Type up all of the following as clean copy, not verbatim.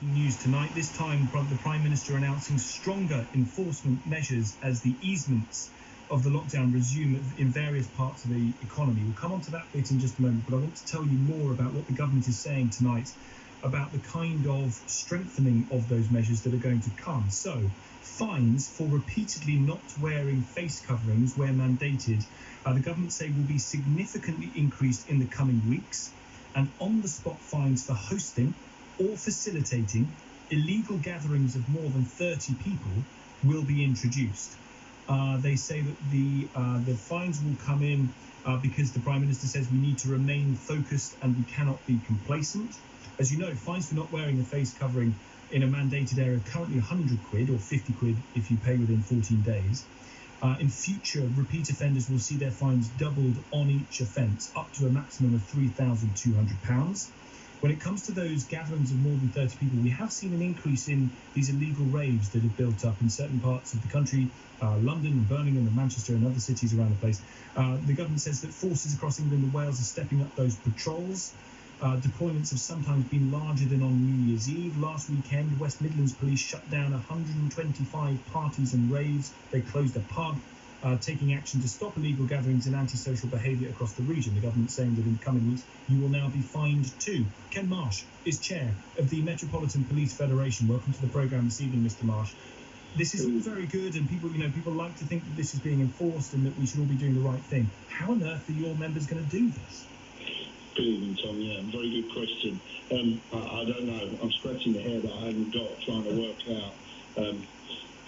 news tonight, this time from the Prime Minister announcing stronger enforcement measures as the easements of the lockdown resume in various parts of the economy. We'll come on to that bit in just a moment, but I want to tell you more about what the government is saying tonight about the kind of strengthening of those measures that are going to come. So, fines for repeatedly not wearing face coverings where mandated, the government say will be significantly increased in the coming weeks, and on-the-spot fines for hosting or facilitating illegal gatherings of more than 30 people will be introduced. They say that the fines will come in because the Prime Minister says we need to remain focused and we cannot be complacent. As you know, fines for not wearing a face covering in a mandated area are currently £100 or £50 if you pay within 14 days. In future, repeat offenders will see their fines doubled on each offence, up to a maximum of £3,200. When it comes to those gatherings of more than 30 people, we have seen an increase in these illegal raves that have built up in certain parts of the country, London and Birmingham and Manchester and other cities around the place. The government says that forces across England and Wales are stepping up those patrols. Deployments have sometimes been larger than on New Year's Eve. Last weekend, West Midlands police shut down 125 parties and raves. They closed a pub, taking action to stop illegal gatherings and antisocial behaviour across the region. The government saying that in the coming weeks, you will now be fined too. Ken Marsh is chair of the Metropolitan Police Federation. Welcome to the programme this evening, Mr. Marsh. This is all very good, and people like to think that this is being enforced and that we should all be doing the right thing. How on earth are your members going to do this? Good evening, Tom. Yeah, very good question. I don't know. I'm scratching the hair that I haven't got, trying to work out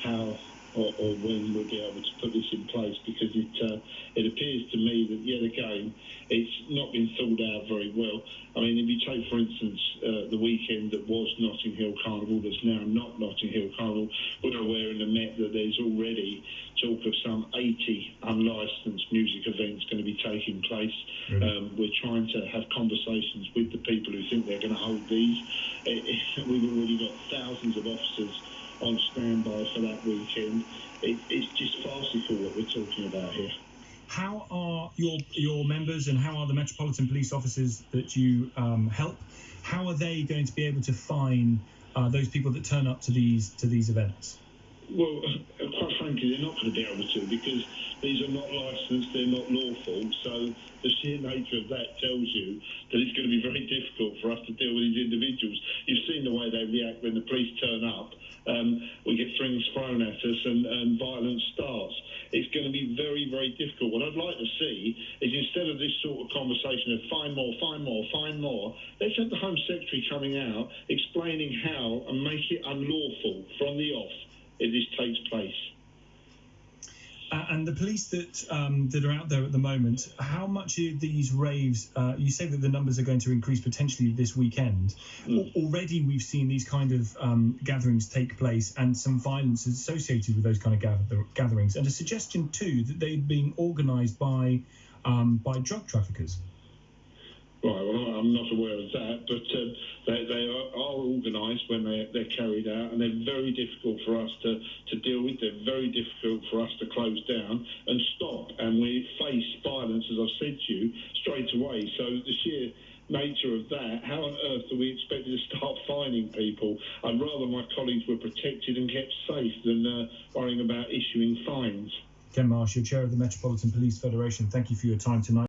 how or when we'll be able to put this in place, because it appears to me that yet again it's not been thought out very well. I mean, if you take, for instance, the weekend that was Notting Hill Carnival, that's now not Notting Hill Carnival, we're aware in the Met that there's already talk of some 80 unlicensed music events going to be taking place. We're trying to have conversations with the people who think they're going to hold these. We've already got thousands of officers on standby for that weekend. It's just farcical what we're talking about here. How are your members and how are the Metropolitan Police officers that you help? How are they going to be able to fine those people that turn up to these events? Well, quite frankly, they're not going to be able to, because these are not licensed, they're not lawful. So the sheer nature of that tells you that it's going to be very difficult for us to deal with these individuals. You've seen the way they react when the police turn up. We get things thrown at us and violence starts. It's going to be very, very difficult. What I'd like to see is, instead of this sort of conversation of fine more, fine more, fine more, let's have the Home Secretary coming out explaining how and make it unlawful from the off if this takes place. And the police that are out there at the moment, how much of these raves, you say that the numbers are going to increase potentially this weekend. Already we've seen these kind of gatherings take place and some violence associated with those kind of gatherings, and a suggestion too that they're being organised by drug traffickers. Right, well, I'm not aware of that, but they are organised when they're carried out, and they're very difficult for us to deal with. They're very difficult for us to close down and stop, and we face violence, as I've said to you, straight away. So the sheer nature of that, how on earth are we expected to start fining people? I'd rather my colleagues were protected and kept safe than worrying about issuing fines. Ken Marsh, you're chair of the Metropolitan Police Federation. Thank you for your time tonight.